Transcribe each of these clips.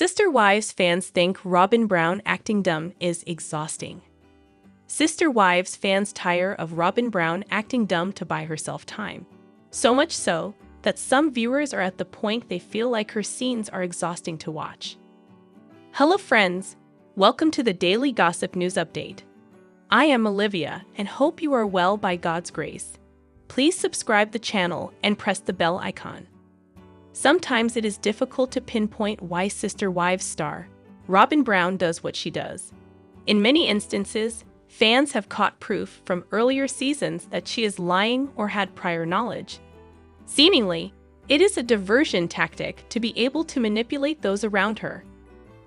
Sister Wives fans think Robyn Brown acting dumb is exhausting. Sister Wives fans tire of Robyn Brown acting dumb to buy herself time. So much so that some viewers are at the point they feel like her scenes are exhausting to watch. Hello friends, welcome to the Daily Gossip News Update. I am Olivia and hope you are well by God's grace. Please subscribe the channel and press the bell icon. Sometimes it is difficult to pinpoint why Sister Wives star Robyn Brown does what she does. In many instances, fans have caught proof from earlier seasons that she is lying or had prior knowledge. Seemingly, it is a diversion tactic to be able to manipulate those around her.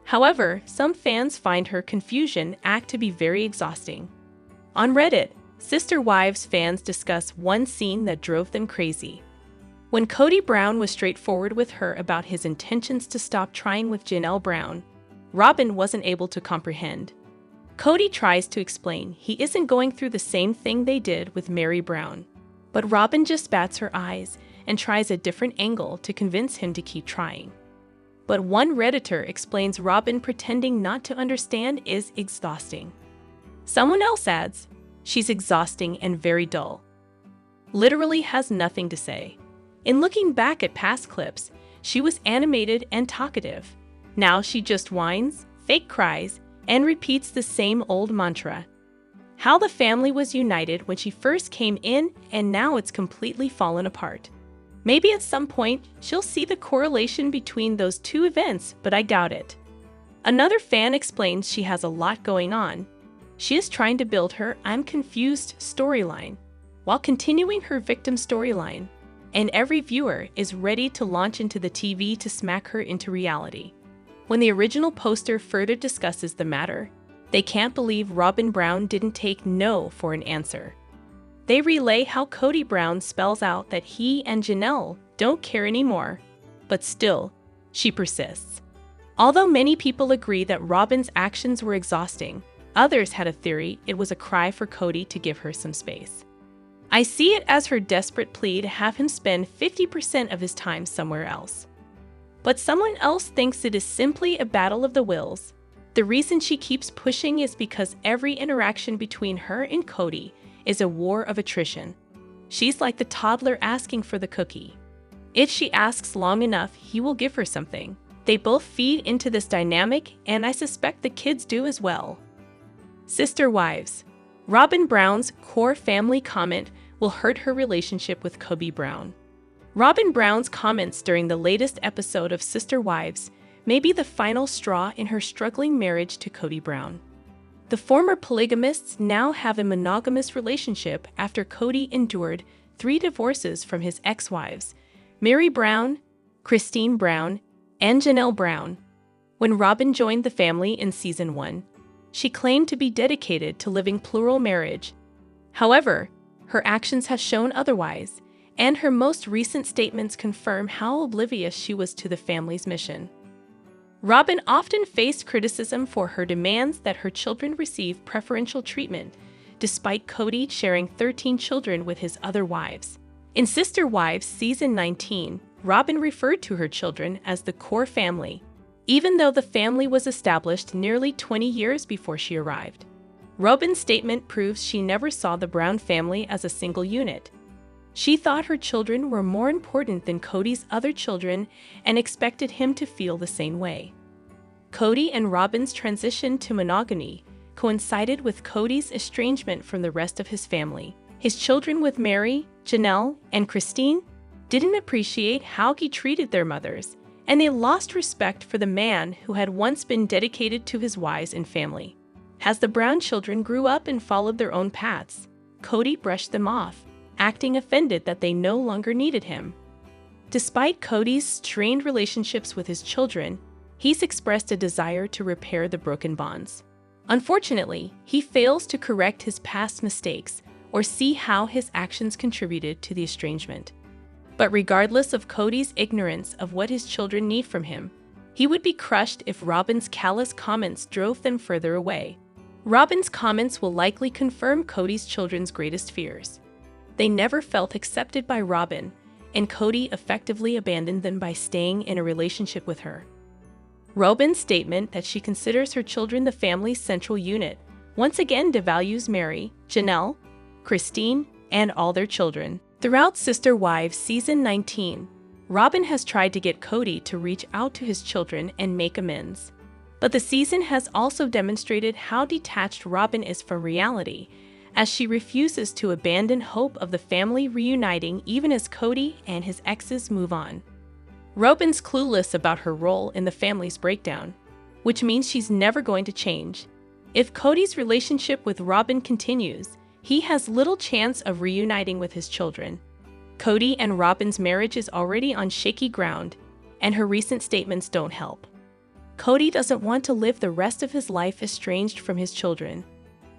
However, some fans find her confusion act to be very exhausting. On Reddit, Sister Wives fans discuss one scene that drove them crazy. When Kody Brown was straightforward with her about his intentions to stop trying with Janelle Brown, Robyn wasn't able to comprehend. Kody tries to explain he isn't going through the same thing they did with Meri Brown, but Robyn just bats her eyes and tries a different angle to convince him to keep trying. But one Redditor explains Robyn pretending not to understand is exhausting. Someone else adds, she's exhausting and very dull. Literally has nothing to say. In looking back at past clips, she was animated and talkative. Now she just whines, fake cries, and repeats the same old mantra. How the family was united when she first came in and now it's completely fallen apart. Maybe at some point she'll see the correlation between those two events, but I doubt it. Another fan explains she has a lot going on. She is trying to build her I'm confused storyline, while continuing her victim storyline. And every viewer is ready to launch into the TV to smack her into reality. When the original poster further discusses the matter, they can't believe Robyn Brown didn't take no for an answer. They relay how Kody Brown spells out that he and Janelle don't care anymore, but still, she persists. Although many people agree that Robyn's actions were exhausting, others had a theory it was a cry for Kody to give her some space. I see it as her desperate plea to have him spend 50% of his time somewhere else. But someone else thinks it is simply a battle of the wills. The reason she keeps pushing is because every interaction between her and Kody is a war of attrition. She's like the toddler asking for the cookie. If she asks long enough, he will give her something. They both feed into this dynamic, and I suspect the kids do as well. Sister Wives. Robyn Brown's core family comment will hurt her relationship with Kody Brown. Robyn Brown's comments during the latest episode of Sister Wives may be the final straw in her struggling marriage to Kody Brown. The former polygamists now have a monogamous relationship after Kody endured 3 divorces from his ex-wives, Meri Brown, Kody Brown, and Janelle Brown. When Robyn joined the family in Season 1, she claimed to be dedicated to living plural marriage. However, her actions have shown otherwise, and her most recent statements confirm how oblivious she was to the family's mission. Robyn often faced criticism for her demands that her children receive preferential treatment, despite Kody sharing 13 children with his other wives. In Sister Wives Season 19, Robyn referred to her children as the core family, even though the family was established nearly 20 years before she arrived. Robyn's statement proves she never saw the Brown family as a single unit. She thought her children were more important than Kody's other children and expected him to feel the same way. Kody and Robyn's transition to monogamy coincided with Kody's estrangement from the rest of his family. His children with Meri, Janelle, and Kody didn't appreciate how he treated their mothers, and they lost respect for the man who had once been dedicated to his wives and family. As the Brown children grew up and followed their own paths, Kody brushed them off, acting offended that they no longer needed him. Despite Kody's strained relationships with his children, he's expressed a desire to repair the broken bonds. Unfortunately, he fails to correct his past mistakes or see how his actions contributed to the estrangement. But regardless of Kody's ignorance of what his children need from him, he would be crushed if Robyn's callous comments drove them further away. Robyn's comments will likely confirm Kody's children's greatest fears. They never felt accepted by Robyn, and Kody effectively abandoned them by staying in a relationship with her. Robyn's statement that she considers her children the family's central unit once again devalues Mary, Janelle, Christine, and all their children. Throughout Sister Wives Season 19, Robyn has tried to get Kody to reach out to his children and make amends. But the season has also demonstrated how detached Robyn is from reality, as she refuses to abandon hope of the family reuniting even as Kody and his exes move on. Robyn's clueless about her role in the family's breakdown, which means she's never going to change. If Kody's relationship with Robyn continues, he has little chance of reuniting with his children. Kody and Robyn's marriage is already on shaky ground, and her recent statements don't help. Kody doesn't want to live the rest of his life estranged from his children,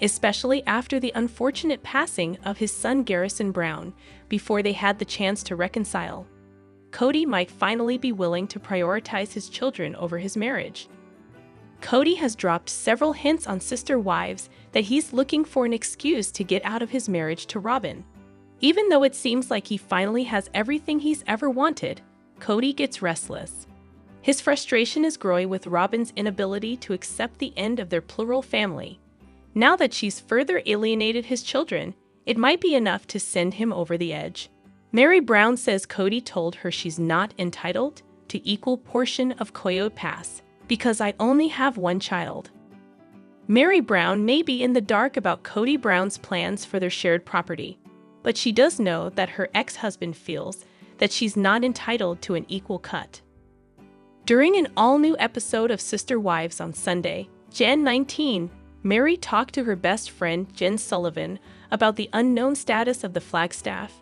especially after the unfortunate passing of his son Garrison Brown before they had the chance to reconcile. Kody might finally be willing to prioritize his children over his marriage. Kody has dropped several hints on Sister Wives that he's looking for an excuse to get out of his marriage to Robyn. Even though it seems like he finally has everything he's ever wanted, Kody gets restless. His frustration is growing with Robyn's inability to accept the end of their plural family. Now that she's further alienated his children, it might be enough to send him over the edge. Mary Brown says Kody told her she's not entitled to equal portion of Coyote Pass because I only have one child. Mary Brown may be in the dark about Kody Brown's plans for their shared property, but she does know that her ex-husband feels that she's not entitled to an equal cut. During an all-new episode of Sister Wives on Sunday, Jan 19, Mary talked to her best friend Jen Sullivan about the unknown status of the Flagstaff,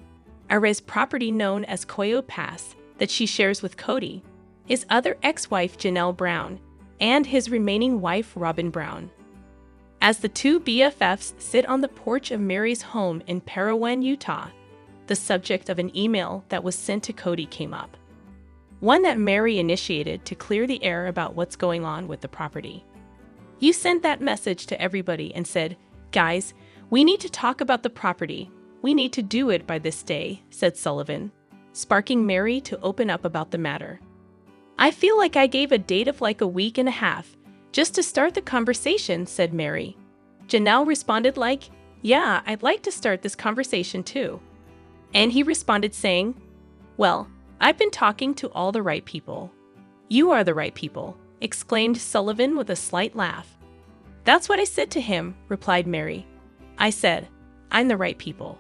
a res property known as Coyote Pass that she shares with Kody, his other ex-wife Janelle Brown, and his remaining wife Robyn Brown. As the two BFFs sit on the porch of Mary's home in Parowan, Utah, the subject of an email that was sent to Kody came up. One that Mary initiated to clear the air about what's going on with the property. You sent that message to everybody and said, "Guys, we need to talk about the property. We need to do it by this day," said Sullivan, sparking Mary to open up about the matter. "I feel like I gave a date of like a week and a half, just to start the conversation," said Mary. Janelle responded like, "Yeah, I'd like to start this conversation too." And he responded saying, "Well, I've been talking to all the right people." "You are the right people," exclaimed Sullivan with a slight laugh. "That's what I said to him," replied Mary. "I said, I'm the right people.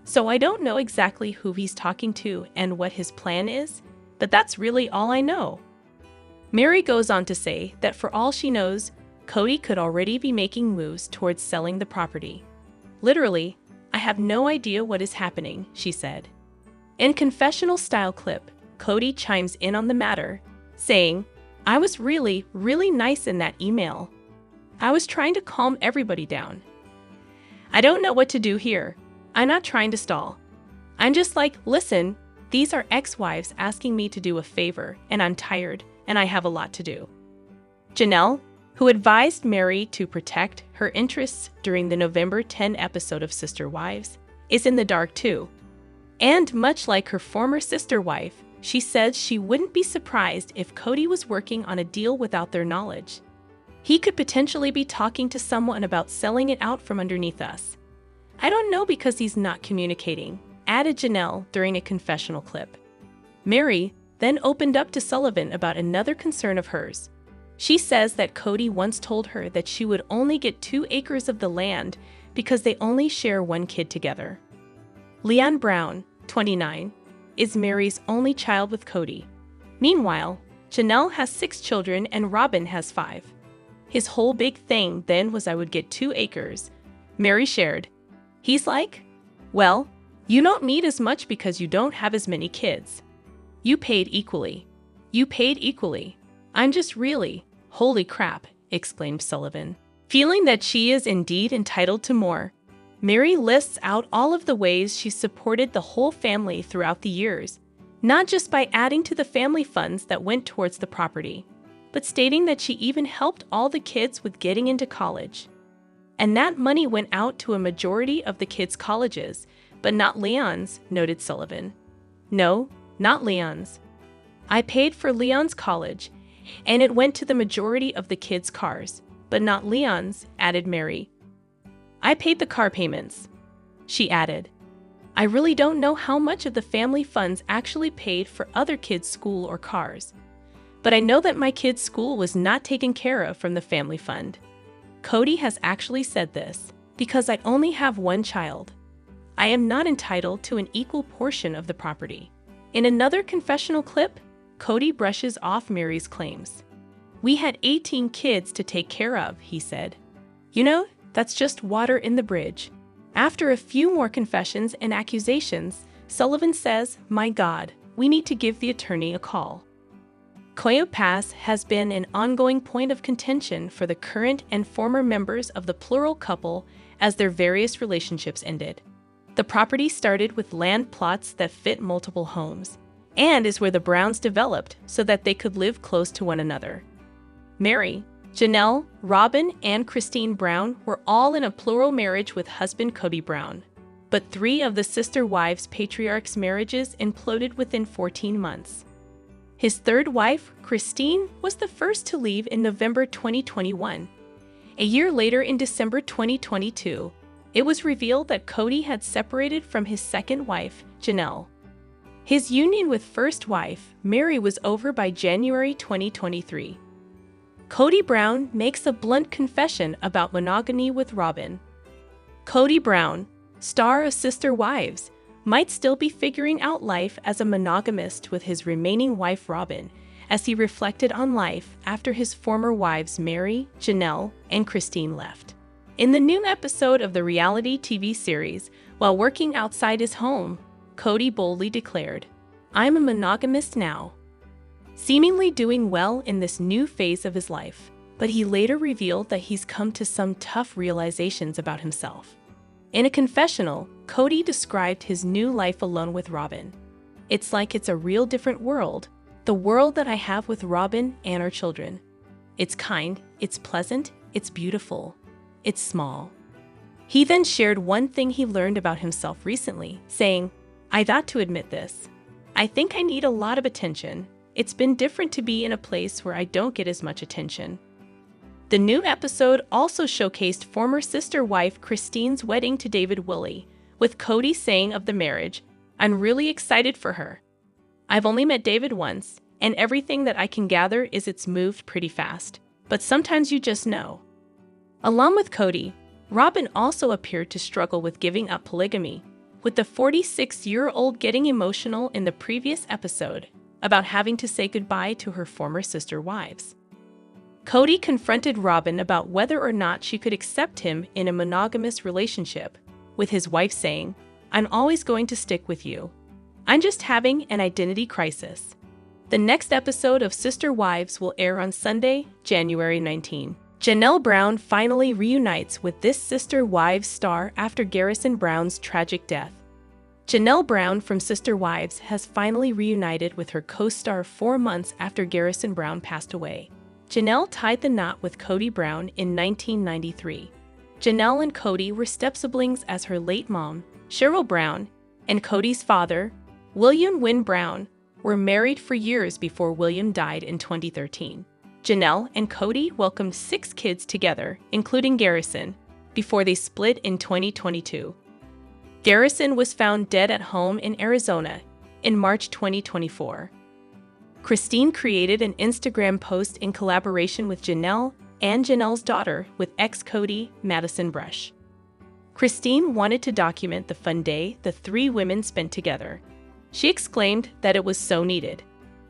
So I don't know exactly who he's talking to and what his plan is, but that's really all I know." Mary goes on to say that for all she knows, Kody could already be making moves towards selling the property. "Literally, I have no idea what is happening," she said. In confessional-style clip, Kody chimes in on the matter, saying, "I was really, really nice in that email. I was trying to calm everybody down. I don't know what to do here. I'm not trying to stall. I'm just like, listen, these are ex-wives asking me to do a favor, and I'm tired, and I have a lot to do." Janelle, who advised Mary to protect her interests during the November 10 episode of Sister Wives, is in the dark too. And much like her former sister wife, she says she wouldn't be surprised if Kody was working on a deal without their knowledge. "He could potentially be talking to someone about selling it out from underneath us. I don't know because he's not communicating," added Janelle during a confessional clip. Mary then opened up to Sullivan about another concern of hers. She says that Kody once told her that she would only get 2 acres of the land because they only share one kid together. Leanne Brown, 29, is Mary's only child with Kody. Meanwhile, Janelle has 6 children and Robyn has 5. "His whole big thing then was I would get 2 acres, Mary shared. "He's like, well, you don't need as much because you don't have as many kids. You paid equally. You paid equally. I'm just really, holy crap," exclaimed Sullivan. Feeling that she is indeed entitled to more, Mary lists out all of the ways she supported the whole family throughout the years, not just by adding to the family funds that went towards the property, but stating that she even helped all the kids with getting into college. And that money went out to a majority of the kids' colleges, but not Leon's, noted Sullivan. "No, not Leon's. I paid for Leon's college, And it went to the majority of the kids' cars, but not Leon's, added Mary. I paid the car payments, she added. I really don't know how much of the family funds actually paid for other kids' school or cars, but I know that my kids' school was not taken care of from the family fund. Kody has actually said this, because I only have one child. I am not entitled to an equal portion of the property. In another confessional clip, Kody brushes off Mary's claims. We had 18 kids to take care of, he said. You know, that's just water in the bridge. After a few more confessions and accusations, Sullivan says, my God, we need to give the attorney a call. Koyo Pass has been an ongoing point of contention for the current and former members of the plural couple as their various relationships ended. The property started with land plots that fit multiple homes, and is where the Browns developed so that they could live close to one another. Mary, Janelle, Robyn, and Christine Brown were all in a plural marriage with husband Kody Brown, but 3 of the sister wives' patriarchs' marriages imploded within 14 months. His third wife, Christine, was the first to leave in November 2021. A year later, in December 2022, it was revealed that Kody had separated from his second wife, Janelle. His union with first wife, Mary, was over by January 2023. Kody Brown makes a blunt confession about monogamy with Robyn. Kody Brown, star of Sister Wives, might still be figuring out life as a monogamist with his remaining wife Robyn, as he reflected on life after his former wives Mary, Janelle, and Christine left. In the new episode of the reality TV series, while working outside his home, Kody boldly declared, I'm a monogamist now, seemingly doing well in this new phase of his life, but he later revealed that he's come to some tough realizations about himself. In a confessional, Kody described his new life alone with Robyn. It's like it's a real different world, the world that I have with Robyn and our children. It's kind, it's pleasant, it's beautiful, it's small. He then shared one thing he learned about himself recently, saying, I've got to admit this. I think I need a lot of attention. It's been different to be in a place where I don't get as much attention. The new episode also showcased former sister wife Christine's wedding to David Woolley, with Kody saying of the marriage, I'm really excited for her. I've only met David once, and everything that I can gather is it's moved pretty fast, but sometimes you just know. Along with Kody, Robyn also appeared to struggle with giving up polygamy, with the 46-year-old getting emotional in the previous episode about having to say goodbye to her former sister wives. Kody confronted Robyn about whether or not she could accept him in a monogamous relationship, with his wife saying, I'm always going to stick with you. I'm just having an identity crisis. The next episode of Sister Wives will air on Sunday, January 19. Janelle Brown finally reunites with this Sister Wives star after Garrison Brown's tragic death. Janelle Brown from Sister Wives has finally reunited with her co-star 4 months after Garrison Brown passed away. Janelle tied the knot with Kody Brown in 1993. Janelle and Kody were step-siblings as her late mom, Cheryl Brown, and Kody's father, William Wynn Brown, were married for years before William died in 2013. Janelle and Kody welcomed 6 kids together, including Garrison, before they split in 2022. Garrison was found dead at home in Arizona in March 2024. Christine created an Instagram post in collaboration with Janelle and Janelle's daughter with ex-Kody, Madison Brush. Christine wanted to document the fun day the 3 women spent together. She exclaimed that it was so needed.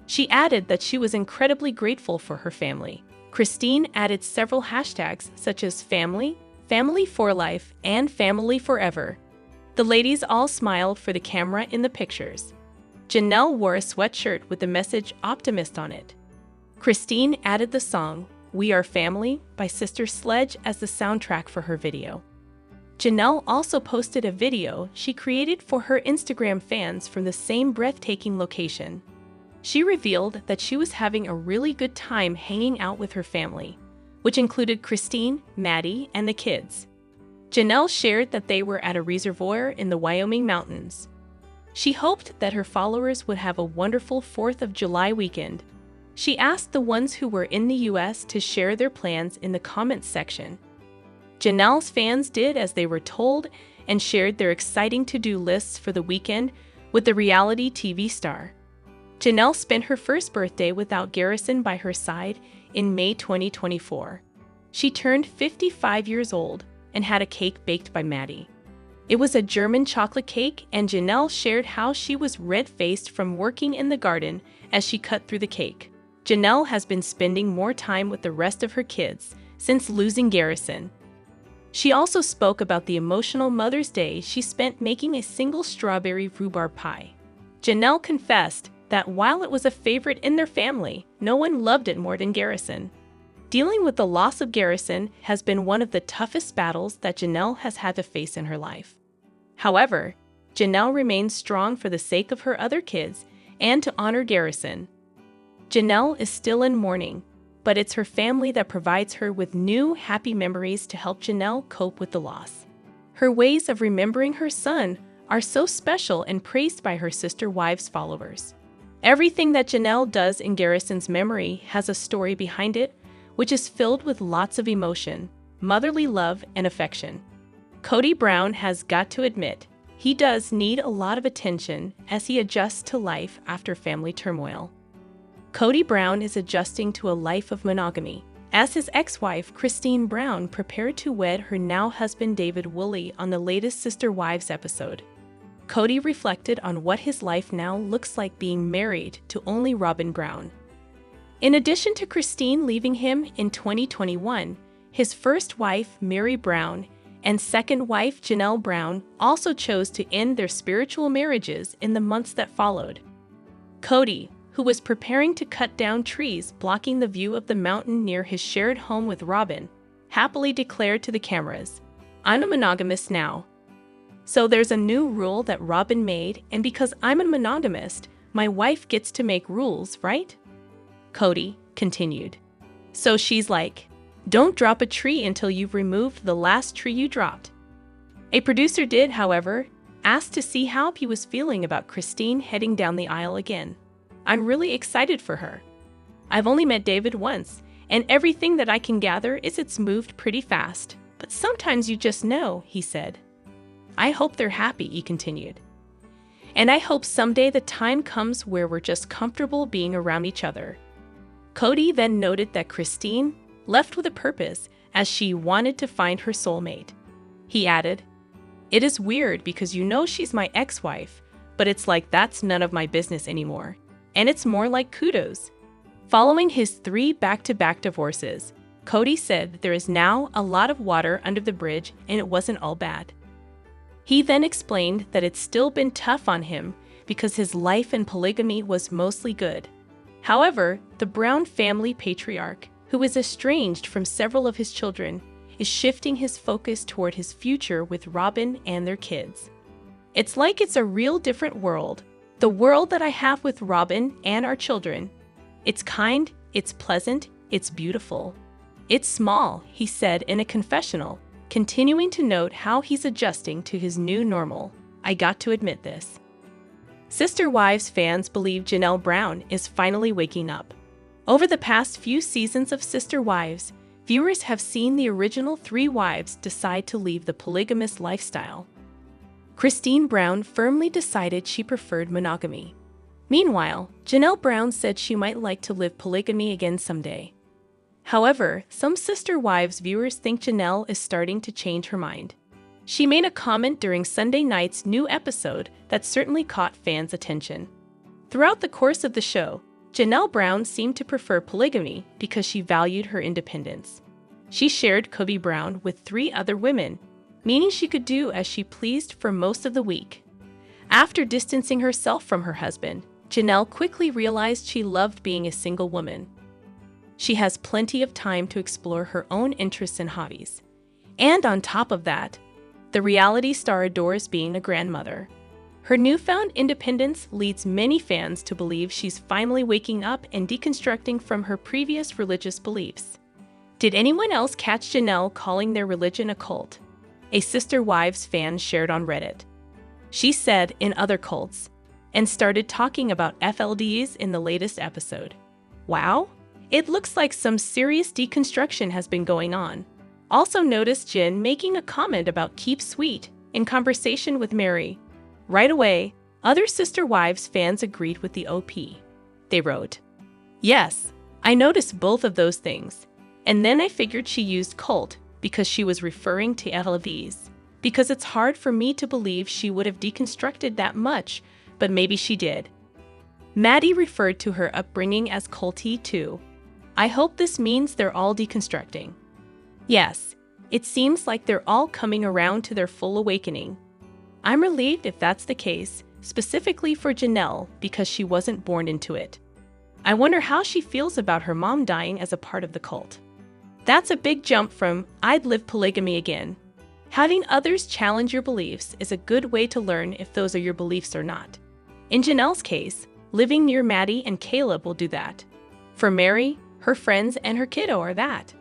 She added that she was incredibly grateful for her family. Christine added several hashtags such as family, family for life, and family forever. The ladies all smiled for the camera in the pictures. Janelle wore a sweatshirt with the message Optimist on it. Christine added the song We Are Family by Sister Sledge as the soundtrack for her video. Janelle also posted a video she created for her Instagram fans from the same breathtaking location. She revealed that she was having a really good time hanging out with her family, which included Christine, Maddie, and the kids. Janelle shared that they were at a reservoir in the Wyoming mountains. She hoped that her followers would have a wonderful 4th of July weekend. She asked the ones who were in the US to share their plans in the comments section. Janelle's fans did as they were told and shared their exciting to-do lists for the weekend with the reality TV star. Janelle spent her first birthday without Garrison by her side in May 2024. She turned 55 years old and had a cake baked by Maddie. It was a German chocolate cake, and Janelle shared how she was red-faced from working in the garden as she cut through the cake. Janelle has been spending more time with the rest of her kids since losing Garrison. She also spoke about the emotional Mother's Day she spent making a single strawberry rhubarb pie. Janelle confessed that while it was a favorite in their family, no one loved it more than Garrison. Dealing with the loss of Garrison has been one of the toughest battles that Janelle has had to face in her life. However, Janelle remains strong for the sake of her other kids and to honor Garrison. Janelle is still in mourning, but it's her family that provides her with new, happy memories to help Janelle cope with the loss. Her ways of remembering her son are so special and praised by her sister wives' followers. Everything that Janelle does in Garrison's memory has a story behind it, which is filled with lots of emotion, motherly love, and affection. Kody Brown has got to admit, he does need a lot of attention as he adjusts to life after family turmoil. Kody Brown is adjusting to a life of monogamy, as his ex-wife Kody Brown prepared to wed her now-husband David Woolley on the latest Sister Wives episode. Kody reflected on what his life now looks like being married to only Robyn Brown. In addition to Kody leaving him in 2021, his first wife, Mary Brown, and second wife, Janelle Brown, also chose to end their spiritual marriages in the months that followed. Kody, who was preparing to cut down trees blocking the view of the mountain near his shared home with Robyn, happily declared to the cameras, "I'm a monogamist now. So there's a new rule that Robyn made, and because I'm a monogamist, my wife gets to make rules, right?" Kody continued. So she's like, "Don't drop a tree until you've removed the last tree you dropped." A producer did, however, ask to see how he was feeling about Kody heading down the aisle again. "I'm really excited for her. I've only met David once, and everything that I can gather is it's moved pretty fast. But sometimes you just know," he said. "I hope they're happy," he continued. "And I hope someday the time comes where we're just comfortable being around each other." Kody then noted that Kody left with a purpose as she wanted to find her soulmate. He added, "It is weird because you know she's my ex-wife, but it's like that's none of my business anymore. And it's more like kudos." Following his 3 back-to-back divorces, Kody said there is now a lot of water under the bridge and it wasn't all bad. He then explained that it's still been tough on him because his life in polygamy was mostly good. However, the Brown family patriarch, who is estranged from several of his children, is shifting his focus toward his future with Robyn and their kids. "It's like it's a real different world. The world that I have with Robyn and our children. It's kind, it's pleasant, it's beautiful. It's small," he said in a confessional, continuing to note how he's adjusting to his new normal. "I got to admit this." Sister Wives fans believe Janelle Brown is finally waking up. Over the past few seasons of Sister Wives, viewers have seen the original 3 wives decide to leave the polygamous lifestyle. Kody Brown firmly decided she preferred monogamy. Meanwhile, Janelle Brown said she might like to live polygamy again someday. However, some Sister Wives viewers think Janelle is starting to change her mind. She made a comment during Sunday night's new episode that certainly caught fans' attention. Throughout the course of the show, Janelle Brown seemed to prefer polygamy because she valued her independence. She shared Kody Brown with 3 other women, meaning she could do as she pleased for most of the week. After distancing herself from her husband, Janelle quickly realized she loved being a single woman. She has plenty of time to explore her own interests and hobbies. And on top of that, the reality star adores being a grandmother. Her newfound independence leads many fans to believe she's finally waking up and deconstructing from her previous religious beliefs. Did anyone else catch Janelle calling their religion a cult? A Sister Wives fan shared on Reddit. She said in other cults, and started talking about FLDs in the latest episode. Wow, it looks like some serious deconstruction has been going on. Also notice Jin making a comment about keep sweet in conversation with Mary. Right away, other Sister Wives fans agreed with the OP. They wrote, "Yes, I noticed both of those things. And then I figured she used cult because she was referring to Eloise. Because it's hard for me to believe she would have deconstructed that much, but maybe she did." Maddie referred to her upbringing as culty too. "I hope this means they're all deconstructing." Yes, it seems like they're all coming around to their full awakening. I'm relieved if that's the case, specifically for Janelle because she wasn't born into it. I wonder how she feels about her mom dying as a part of the cult. That's a big jump from "I'd live polygamy again." Having others challenge your beliefs is a good way to learn if those are your beliefs or not. In Janelle's case, living near Maddie and Caleb will do that. For Mary, her friends and her kiddo are that.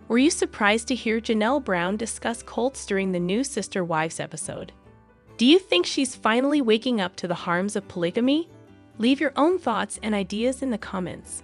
Were you surprised to hear Janelle Brown discuss cults during the new Sister Wives episode? Do you think she's finally waking up to the harms of polygamy? Leave your own thoughts and ideas in the comments.